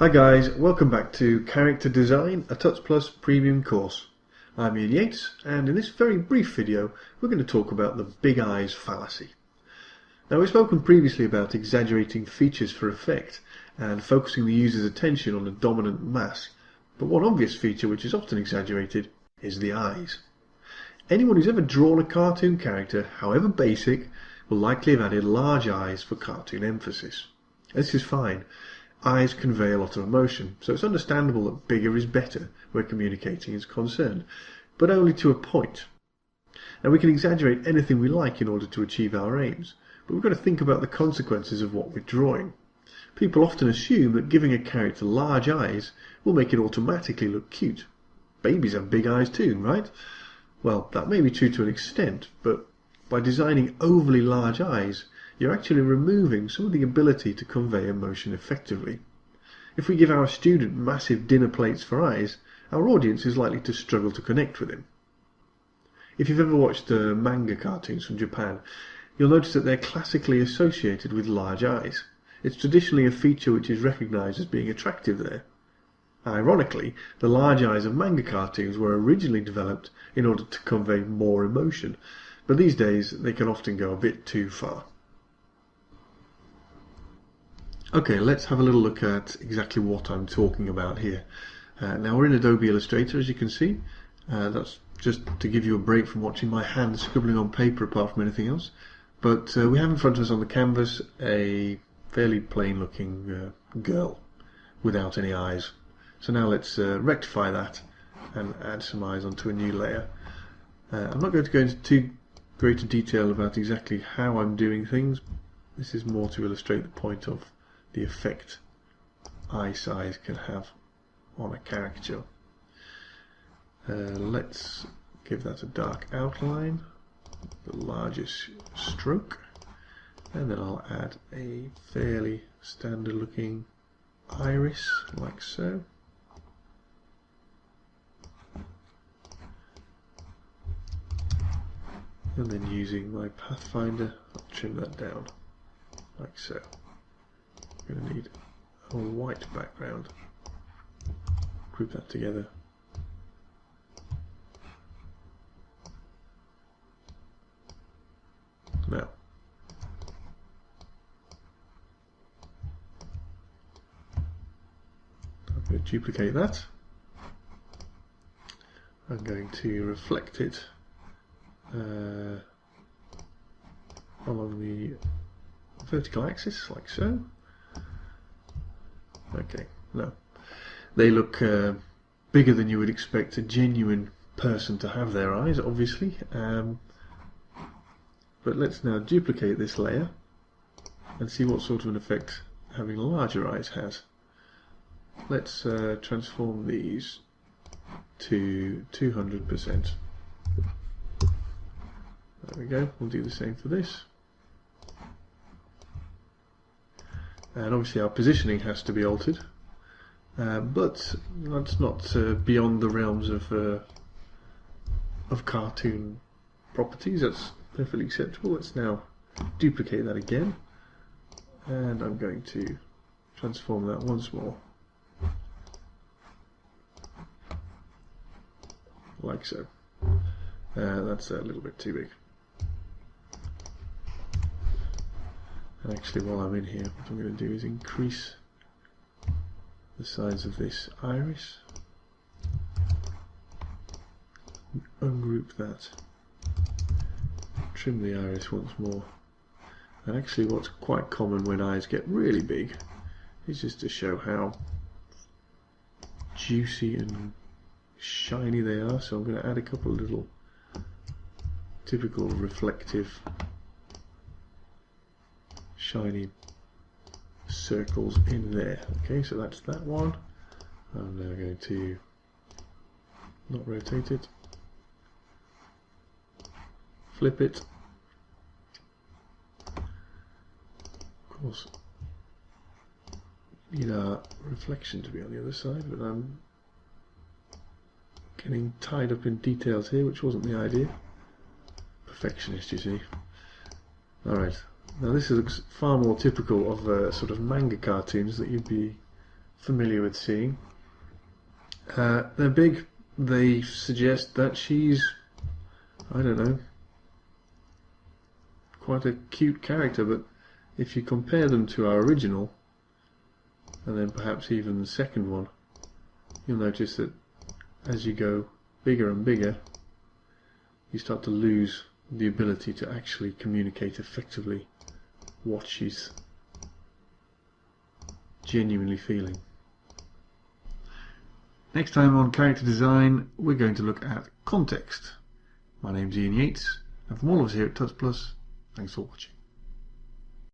Hi guys, welcome back to Character Design, a Tuts Plus premium course. I'm Ian Yates, and in this very brief video we're going to talk about the big eyes fallacy. Now, we've spoken previously about exaggerating features for effect and focusing the user's attention on a dominant mass, but one obvious feature which is often exaggerated is the eyes. Anyone who's ever drawn a cartoon character, however basic, will likely have added large eyes for cartoon emphasis. This is fine. Eyes convey a lot of emotion, so it's understandable that bigger is better where communicating is concerned, but only to a point. Now, we can exaggerate anything we like in order to achieve our aims, but we've got to think about the consequences of what we're drawing. People often assume that giving a character large eyes will make it automatically look cute. Babies have big eyes too, right? Well, that may be true to an extent, but by designing overly large eyes, you're actually removing some of the ability to convey emotion effectively. If we give our student massive dinner plates for eyes, our audience is likely to struggle to connect with him. If you've ever watched manga cartoons from Japan, you'll notice that they're classically associated with large eyes. It's traditionally a feature which is recognized as being attractive there. Ironically, the large eyes of manga cartoons were originally developed in order to convey more emotion, but these days they can often go a bit too far. Okay, let's have a little look at exactly what I'm talking about here. Now, we're in Adobe Illustrator, as you can see. That's just to give you a break from watching my hands scribbling on paper apart from anything else. But we have in front of us on the canvas a fairly plain looking girl without any eyes. So now let's rectify that and add some eyes onto a new layer. I'm not going to go into too great a detail about exactly how I'm doing things. This is more to illustrate the point of the effect eye size can have on a caricature. Let's give that a dark outline, the largest stroke, and then I'll add a fairly standard looking iris like so. And then using my Pathfinder, I'll trim that down like so. I'm going to need a white background. Group that together. Now, I'm going to duplicate that. I'm going to reflect it along the vertical axis like so. Okay, now they look bigger than you would expect a genuine person to have their eyes, obviously, but let's now duplicate this layer and see what sort of an effect having larger eyes has. Let's transform these to 200%. There we go, we'll do the same for this. And obviously our positioning has to be altered, but that's not beyond the realms of cartoon properties. That's perfectly acceptable. Let's now duplicate that again, and I'm going to transform that once more, like so. That's a little bit too big. And actually, while I'm in here, what I'm going to do is increase the size of this iris, ungroup that, trim the iris once more. And actually, what's quite common when eyes get really big is just to show how juicy and shiny they are. So I'm going to add a couple of little typical reflective shiny circles in there. Okay, so that's that one. I'm now going to not rotate it, flip it. Of course, need our reflection to be on the other side, but I'm getting tied up in details here, which wasn't the idea. Perfectionist, you see. Alright, now this looks far more typical of sort of manga cartoons that you'd be familiar with seeing. They're big. They suggest that she's, I don't know, quite a cute character, but if you compare them to our original, and then perhaps even the second one, you'll notice that as you go bigger and bigger, you start to lose the ability to actually communicate effectively what she's genuinely feeling. Next time on character design, we're going to look at context. My name's Ian Yates, and from all of us here at Tuts Plus, thanks for watching.